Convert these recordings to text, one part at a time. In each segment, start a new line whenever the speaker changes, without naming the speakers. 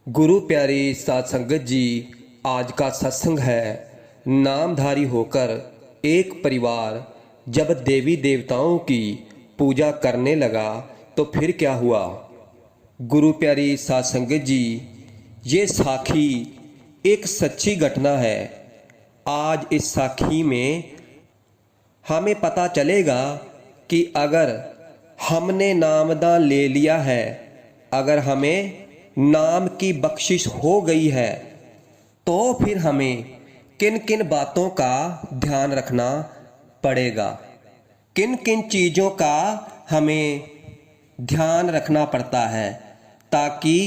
गुरु प्यारी साध संगत जी, आज का सत्संग है नामधारी होकर एक परिवार जब देवी देवताओं की पूजा करने लगा तो फिर क्या हुआ। गुरु प्यारी साध संगत जी, ये साखी एक सच्ची घटना है। आज इस साखी में हमें पता चलेगा कि अगर हमने नामदान ले लिया है, अगर हमें नाम की बख्शिश हो गई है, तो फिर हमें किन किन बातों का ध्यान रखना पड़ेगा, किन किन चीज़ों का हमें ध्यान रखना पड़ता है, ताकि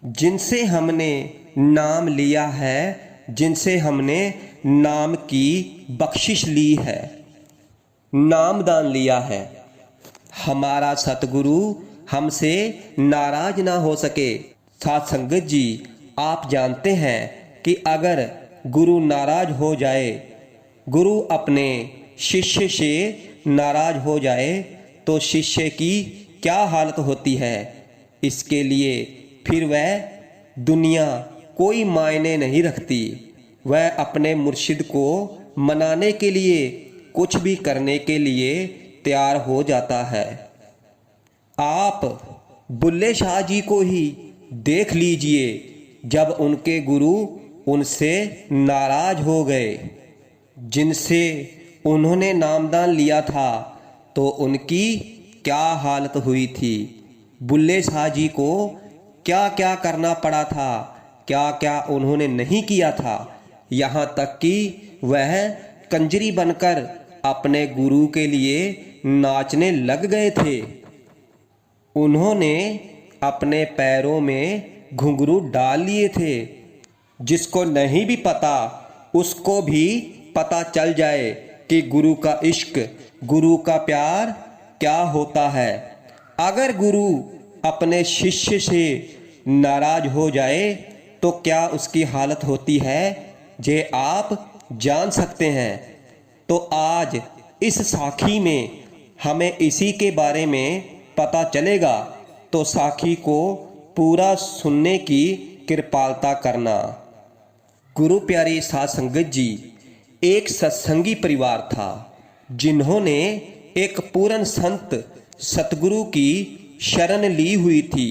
जिनसे हमने नाम लिया है, जिनसे हमने नाम की बख्शिश ली है, नामदान लिया है, हमारा सतगुरु हमसे नाराज ना हो सके। साध संगत जी, आप जानते हैं कि अगर गुरु नाराज हो जाए, गुरु अपने शिष्य से नाराज हो जाए, तो शिष्य की क्या हालत होती है। इसके लिए फिर वह दुनिया कोई मायने नहीं रखती। वह अपने मुर्शिद को मनाने के लिए, कुछ भी करने के लिए तैयार हो जाता है। आप बुल्ले शाह जी को ही देख लीजिए, जब उनके गुरु उनसे नाराज हो गए, जिनसे उन्होंने नामदान लिया था, तो उनकी क्या हालत हुई थी। बुल्ले शाह जी को क्या क्या करना पड़ा था, क्या क्या उन्होंने नहीं किया था, यहाँ तक कि वह कंजरी बनकर अपने गुरु के लिए नाचने लग गए थे। उन्होंने अपने पैरों में घुंघरू डाल लिए थे। जिसको नहीं भी पता, उसको भी पता चल जाए कि गुरु का इश्क, गुरु का प्यार क्या होता है। अगर गुरु अपने शिष्य से नाराज हो जाए तो क्या उसकी हालत होती है, जे आप जान सकते हैं। तो आज इस साखी में हमें इसी के बारे में पता चलेगा, तो साखी को पूरा सुनने की कृपालता करना। गुरु प्यारी साध संगत जी, एक सत्संगी परिवार था, जिन्होंने एक पूर्ण संत सतगुरु की शरण ली हुई थी।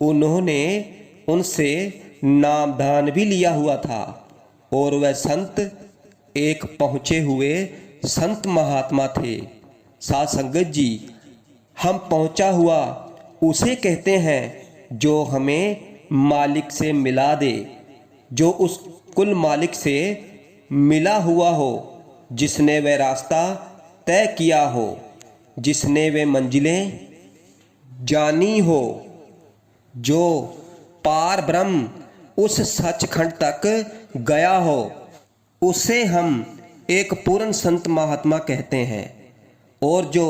उन्होंने उनसे नामदान भी लिया हुआ था, और वह संत एक पहुँचे हुए संत महात्मा थे। साध संगत जी, हम पहुँचा हुआ उसे कहते हैं जो हमें मालिक से मिला दे, जो उस कुल मालिक से मिला हुआ हो, जिसने वह रास्ता तय किया हो, जिसने वे मंजिलें जानी हो, जो पार ब्रह्म उस सचखंड तक गया हो, उसे हम एक पूर्ण संत महात्मा कहते हैं। और जो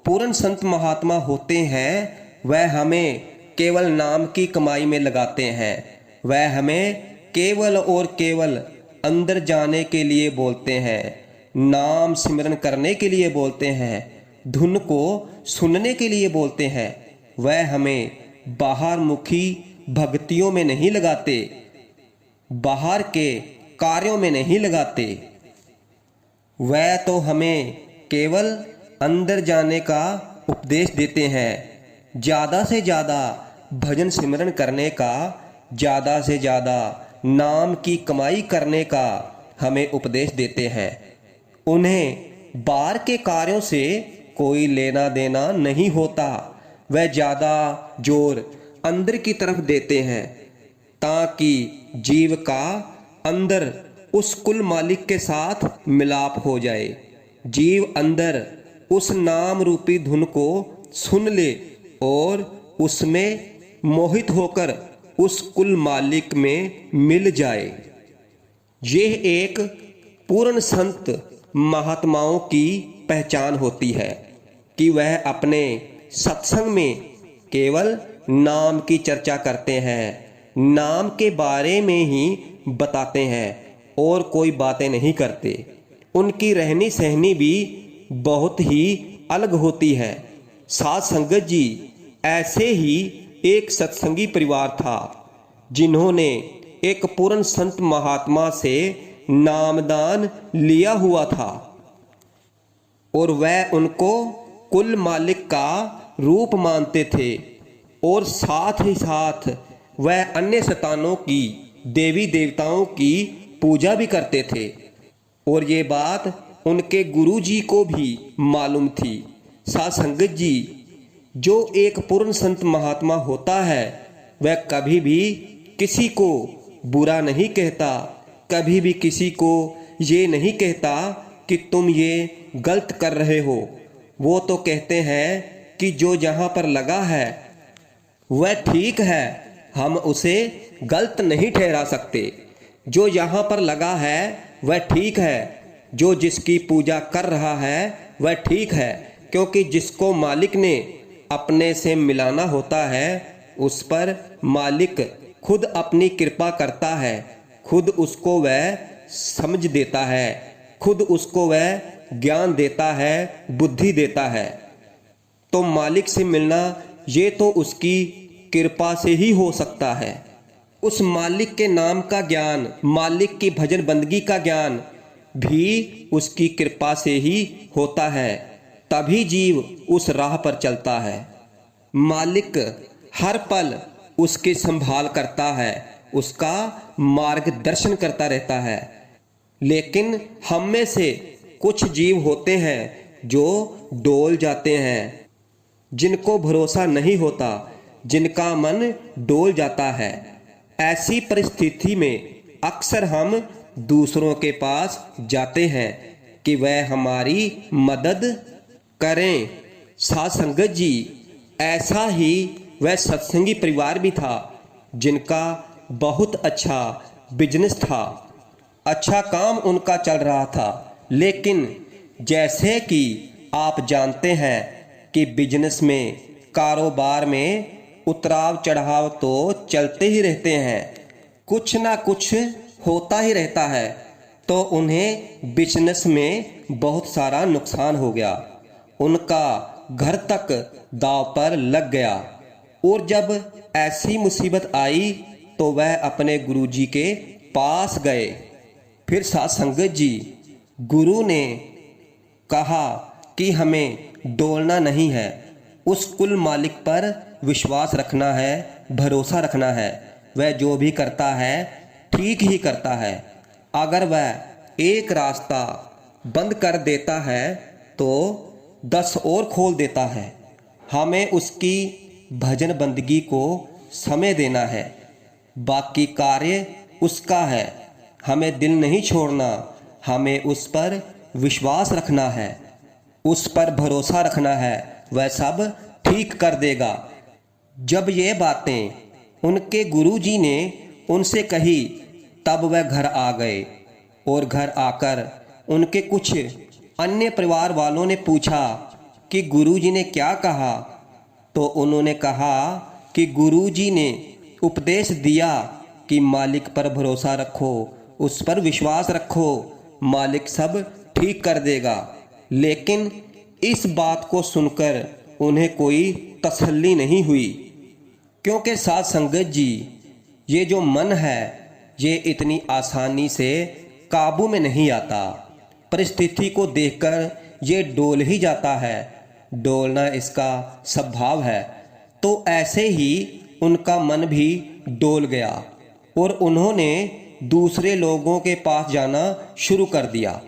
पूर्ण संत महात्मा होते हैं, वह हमें केवल नाम की कमाई में लगाते हैं। वह हमें केवल और केवल अंदर जाने के लिए बोलते हैं, नाम सिमरन करने के लिए बोलते हैं, धुन को सुनने के लिए बोलते हैं। वह हमें बाहर मुखी भक्तियों में नहीं लगाते, बाहर के कार्यों में नहीं लगाते। वह तो हमें केवल अंदर जाने का उपदेश देते हैं। ज़्यादा से ज़्यादा भजन सिमरन करने का, ज़्यादा से ज़्यादा नाम की कमाई करने का हमें उपदेश देते हैं। उन्हें बाहर के कार्यों से कोई लेना देना नहीं होता। वह ज़्यादा जोर अंदर की तरफ देते हैं, ताकि जीव का अंदर उस कुल मालिक के साथ मिलाप हो जाए। जीव अंदर उस नाम रूपी धुन को सुन ले और उसमें मोहित होकर उस कुल मालिक में मिल जाए। यह एक पूर्ण संत महात्माओं की पहचान होती है कि वह अपने सत्संग में केवल नाम की चर्चा करते हैं, नाम के बारे में ही बताते हैं, और कोई बातें नहीं करते। उनकी रहनी सहनी भी बहुत ही अलग होती है। साध संगत जी, ऐसे ही एक सत्संगी परिवार था, जिन्होंने एक पूर्ण संत महात्मा से नामदान लिया हुआ था और वह उनको कुल मालिक का रूप मानते थे और साथ ही साथ वह अन्य शैतानों की देवी देवताओं की पूजा भी करते थे और ये बात उनके गुरु जी को भी मालूम थी। साध संगत जी, जो एक पूर्ण संत महात्मा होता है वह कभी भी किसी को बुरा नहीं कहता, कभी भी किसी को ये नहीं कहता कि तुम ये गलत कर रहे हो। वो तो कहते हैं कि जो जहाँ पर लगा है वह ठीक है, हम उसे गलत नहीं ठहरा सकते। जो यहाँ पर लगा है वह ठीक है, जो जिसकी पूजा कर रहा है वह ठीक है, क्योंकि जिसको मालिक ने अपने से मिलाना होता है उस पर मालिक खुद अपनी कृपा करता है, खुद उसको वह समझ देता है, खुद उसको वह ज्ञान देता है, बुद्धि देता है। तो मालिक से मिलना ये तो उसकी कृपा से ही हो सकता है। उस मालिक के नाम का ज्ञान, मालिक की भजन बंदगी का ज्ञान भी उसकी कृपा से ही होता है, तभी जीव उस राह पर चलता है। मालिक हर पल उसकी संभाल करता है, उसका मार्गदर्शन करता रहता है। लेकिन हम में से कुछ जीव होते हैं जो डोल जाते हैं, जिनको भरोसा नहीं होता, जिनका मन डोल जाता है। ऐसी परिस्थिति में अक्सर हम दूसरों के पास जाते हैं कि वह हमारी मदद करें। साध संगत जी, ऐसा ही वह सत्संगी परिवार भी था जिनका बहुत अच्छा बिजनेस था, अच्छा काम उनका चल रहा था। लेकिन जैसे कि आप जानते हैं कि बिजनेस में, कारोबार में उतराव चढ़ाव तो चलते ही रहते हैं, कुछ ना कुछ होता ही रहता है। तो उन्हें बिजनेस में बहुत सारा नुकसान हो गया, उनका घर तक दांव पर लग गया। और जब ऐसी मुसीबत आई तो वह अपने गुरुजी के पास गए। फिर साध संगत जी, गुरु ने कहा कि हमें डोलना नहीं है, उस कुल मालिक पर विश्वास रखना है, भरोसा रखना है। वह जो भी करता है ठीक ही करता है। अगर वह एक रास्ता बंद कर देता है तो 10 और खोल देता है। हमें उसकी भजन बंदगी को समय देना है, बाकी कार्य उसका है। हमें दिल नहीं छोड़ना, हमें उस पर विश्वास रखना है, उस पर भरोसा रखना है, वह सब ठीक कर देगा। जब ये बातें उनके गुरुजी ने उनसे कही तब वह घर आ गए और घर आकर उनके कुछ अन्य परिवार वालों ने पूछा कि गुरुजी ने क्या कहा। तो उन्होंने कहा कि गुरुजी ने उपदेश दिया कि मालिक पर भरोसा रखो, उस पर विश्वास रखो, मालिक सब ठीक कर देगा। लेकिन इस बात को सुनकर उन्हें कोई तसल्ली नहीं हुई, क्योंकि साध संगत जी, ये जो मन है ये इतनी आसानी से काबू में नहीं आता। परिस्थिति को देखकर ये डोल ही जाता है, डोलना इसका स्वभाव है। तो ऐसे ही उनका मन भी डोल गया और उन्होंने दूसरे लोगों के पास जाना शुरू कर दिया।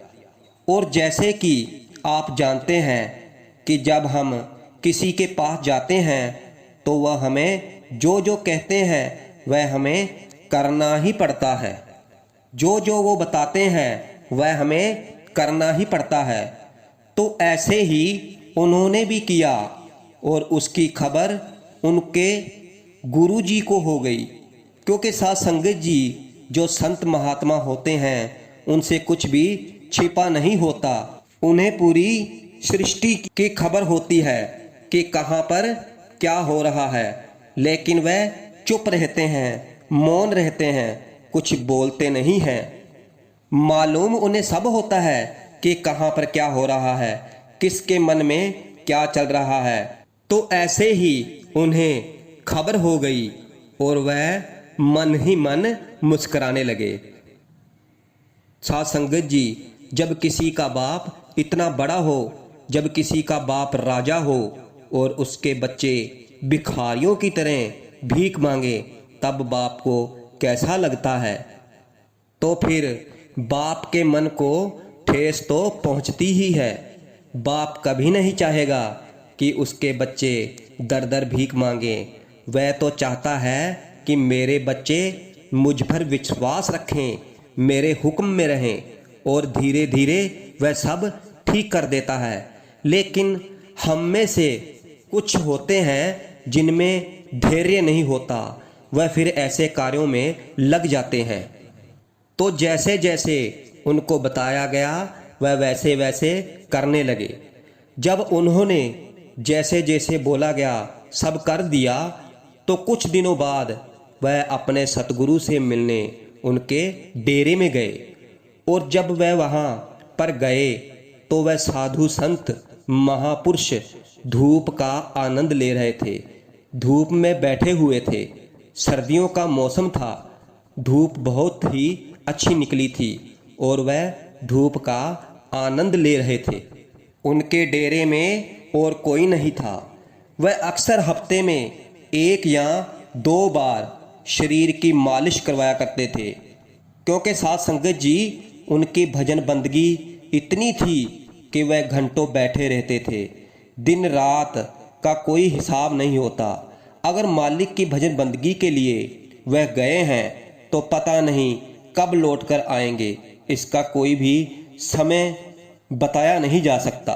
और जैसे कि आप जानते हैं कि जब हम किसी के पास जाते हैं तो वह हमें जो जो कहते हैं वह हमें करना ही पड़ता है, जो जो वो बताते हैं वह हमें करना ही पड़ता है। तो ऐसे ही उन्होंने भी किया और उसकी खबर उनके गुरुजी को हो गई। क्योंकि साध संगत जी, जो संत महात्मा होते हैं उनसे कुछ भी छिपा नहीं होता, उन्हें पूरी सृष्टि की खबर होती है कि कहाँ पर क्या हो रहा है। लेकिन वह चुप रहते हैं, मौन रहते हैं, कुछ बोलते नहीं हैं। मालूम उन्हें सब होता है कि कहाँ पर क्या हो रहा है, किसके मन में क्या चल रहा है। तो ऐसे ही उन्हें खबर हो गई और वह मन ही मन मुस्कुराने लगे। साध संगत जी, जब किसी का बाप इतना बड़ा हो, जब किसी का बाप राजा हो और उसके बच्चे भिखारियों की तरह भीख मांगे, तब बाप को कैसा लगता है? तो फिर बाप के मन को ठेस तो पहुंचती ही है। बाप कभी नहीं चाहेगा कि उसके बच्चे दर दर भीख मांगे। वह तो चाहता है कि मेरे बच्चे मुझ पर विश्वास रखें, मेरे हुक्म में रहें, और धीरे धीरे वह सब ठीक कर देता है। लेकिन हम में से कुछ होते हैं जिनमें धैर्य नहीं होता, वह फिर ऐसे कार्यों में लग जाते हैं। तो जैसे जैसे उनको बताया गया वह वैसे वैसे करने लगे। जब उन्होंने जैसे जैसे बोला गया सब कर दिया, तो कुछ दिनों बाद वह अपने सतगुरु से मिलने उनके डेरे में गए। और जब वह वहाँ पर गए तो वह साधु संत महापुरुष धूप का आनंद ले रहे थे। धूप में बैठे हुए थे। सर्दियों का मौसम था। धूप बहुत ही अच्छी निकली थी और वह धूप का आनंद ले रहे थे। उनके डेरे में और कोई नहीं था। वह अक्सर हफ्ते में 1 या 2 बार शरीर की मालिश करवाया करते थे, क्योंकि साध संगत जी उनकी भजन बंदगी इतनी थी कि वह घंटों बैठे रहते थे। दिन रात का कोई हिसाब नहीं होता। अगर मालिक की भजन बंदगी के लिए वह गए हैं तो पता नहीं कब लौटकर आएंगे, इसका कोई भी समय बताया नहीं जा सकता।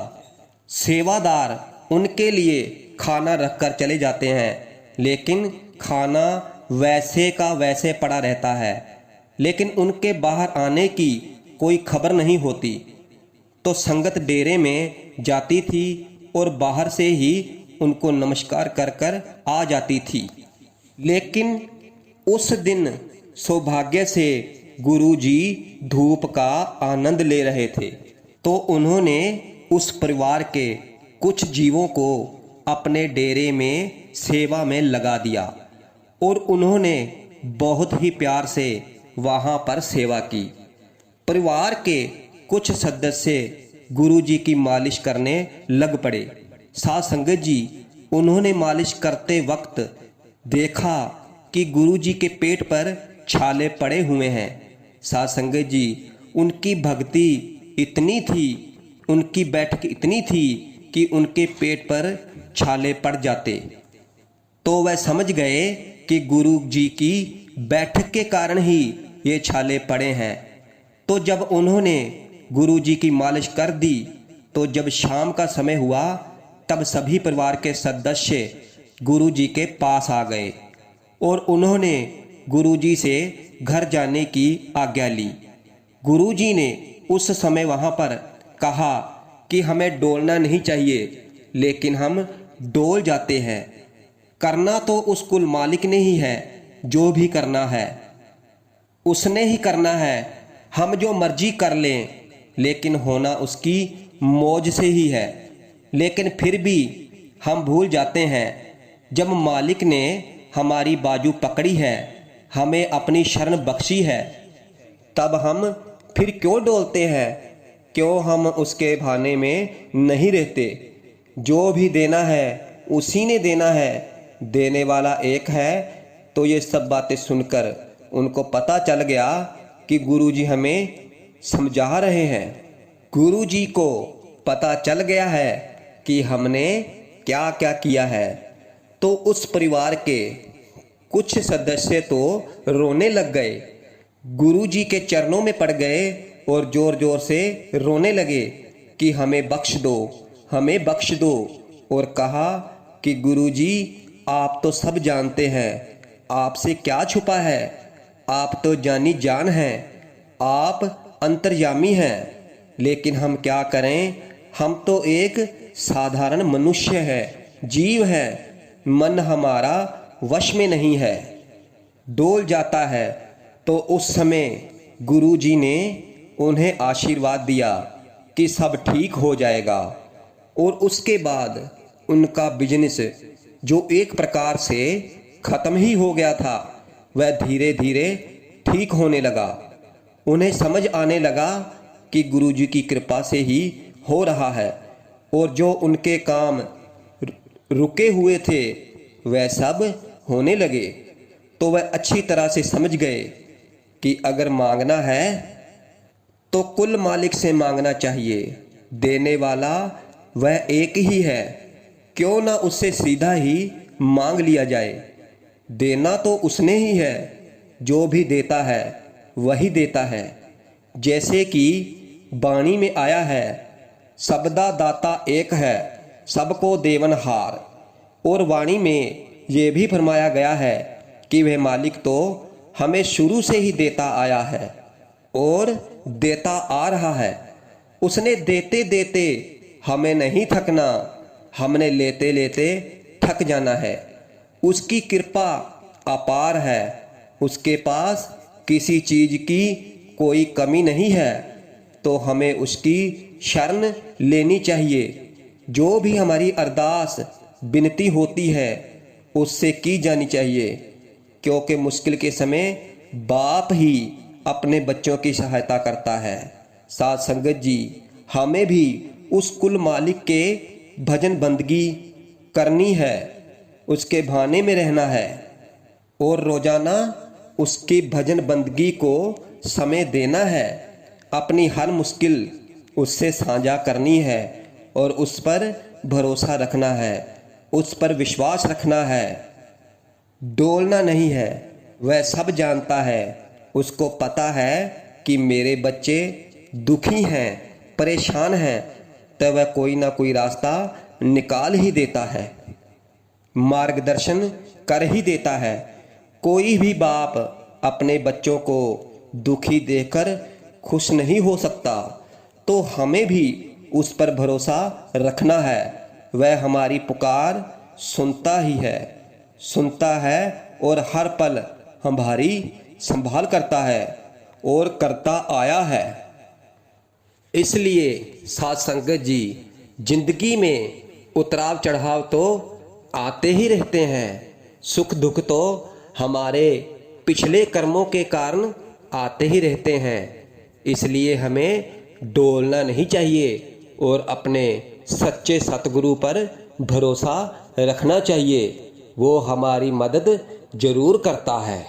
सेवादार उनके लिए खाना रखकर चले जाते हैं, लेकिन खाना वैसे का वैसे पड़ा रहता है। लेकिन उनके बाहर आने की कोई खबर नहीं होती। तो संगत डेरे में जाती थी और बाहर से ही उनको नमस्कार कर कर आ जाती थी। लेकिन उस दिन सौभाग्य से गुरुजी धूप का आनंद ले रहे थे, तो उन्होंने उस परिवार के कुछ जीवों को अपने डेरे में सेवा में लगा दिया और उन्होंने बहुत ही प्यार से वहाँ पर सेवा की। परिवार के कुछ सदस्य गुरुजी की मालिश करने लग पड़े। साध संगत जी, उन्होंने मालिश करते वक्त देखा कि गुरुजी के पेट पर छाले पड़े हुए हैं। साध संगत जी, उनकी भक्ति इतनी थी, उनकी बैठक इतनी थी कि उनके पेट पर छाले पड़ जाते। तो वह समझ गए कि गुरु जी की बैठक के कारण ही ये छाले पड़े हैं। तो जब उन्होंने गुरु जी की मालिश कर दी, तो जब शाम का समय हुआ तब सभी परिवार के सदस्य गुरु जी के पास आ गए और उन्होंने गुरु जी से घर जाने की आज्ञा ली। गुरु जी ने उस समय वहाँ पर कहा कि हमें डोलना नहीं चाहिए, लेकिन हम डोल जाते हैं। करना तो उस कुल मालिक ने ही है, जो भी करना है उसने ही करना है। हम जो मर्जी कर लें, लेकिन होना उसकी मौज से ही है। लेकिन फिर भी हम भूल जाते हैं, जब मालिक ने हमारी बाजू पकड़ी है, हमें अपनी शरण बख्शी है, तब हम फिर क्यों डोलते हैं? क्यों हम उसके बहाने में नहीं रहते? जो भी देना है उसी ने देना है, देने वाला एक है। तो ये सब बातें सुनकर उनको पता चल गया कि गुरुजी हमें समझा रहे हैं। गुरुजी को पता चल गया है कि हमने क्या क्या किया है। तो उस परिवार के कुछ सदस्य तो रोने लग गए, गुरुजी के चरणों में पड़ गए और जोर जोर से रोने लगे कि हमें बख्श दो, हमें बख्श दो। और कहा कि गुरुजी, आप तो सब जानते हैं, आपसे क्या छुपा है, आप तो जानी जान हैं, आप अंतर्यामी हैं। लेकिन हम क्या करें, हम तो एक साधारण मनुष्य है, जीव है, मन हमारा वश में नहीं है, डोल जाता है। तो उस समय गुरुजी ने उन्हें आशीर्वाद दिया कि सब ठीक हो जाएगा। और उसके बाद उनका बिजनेस जो एक प्रकार से ख़त्म ही हो गया था, वह धीरे धीरे ठीक होने लगा। उन्हें समझ आने लगा कि गुरुजी की कृपा से ही हो रहा है और जो उनके काम रुके हुए थे वह सब होने लगे। तो वह अच्छी तरह से समझ गए कि अगर मांगना है तो कुल मालिक से मांगना चाहिए। देने वाला वह एक ही है, क्यों ना उससे सीधा ही मांग लिया जाए। देना तो उसने ही है, जो भी देता है वही देता है। जैसे कि वाणी में आया है, सबदा दाता एक है, सबको देवनहार। और वाणी में ये भी फरमाया गया है कि वह मालिक तो हमें शुरू से ही देता आया है और देता आ रहा है। उसने देते देते हमें नहीं थकना, हमने लेते लेते थक जाना है। उसकी कृपा अपार है, उसके पास किसी चीज की कोई कमी नहीं है, तो हमें उसकी शरण लेनी चाहिए। जो भी हमारी अरदास विनती होती है उससे की जानी चाहिए, क्योंकि मुश्किल के समय बाप ही अपने बच्चों की सहायता करता है। साथ संगत जी, हमें भी उस कुल मालिक के भजन बंदगी करनी है, उसके भाने में रहना है और रोजाना उसकी भजन बंदगी को समय देना है। अपनी हर मुश्किल उससे साझा करनी है और उस पर भरोसा रखना है, उस पर विश्वास रखना है। डोलना नहीं है। वह सब जानता है, उसको पता है कि मेरे बच्चे दुखी हैं, परेशान हैं, तो वह कोई ना कोई रास्ता निकाल ही देता है, मार्गदर्शन कर ही देता है। कोई भी बाप अपने बच्चों को दुखी देखकर खुश नहीं हो सकता, तो हमें भी उस पर भरोसा रखना है। वह हमारी पुकार सुनता ही है, सुनता है और हर पल हमारी संभाल करता है और करता आया है। इसलिए साथ संगत जी, जिंदगी में उतराव चढ़ाव तो आते ही रहते हैं। सुख दुख तो हमारे पिछले कर्मों के कारण आते ही रहते हैं। इसलिए हमें डोलना नहीं चाहिए और अपने सच्चे सतगुरु पर भरोसा रखना चाहिए। वो हमारी मदद जरूर करता है।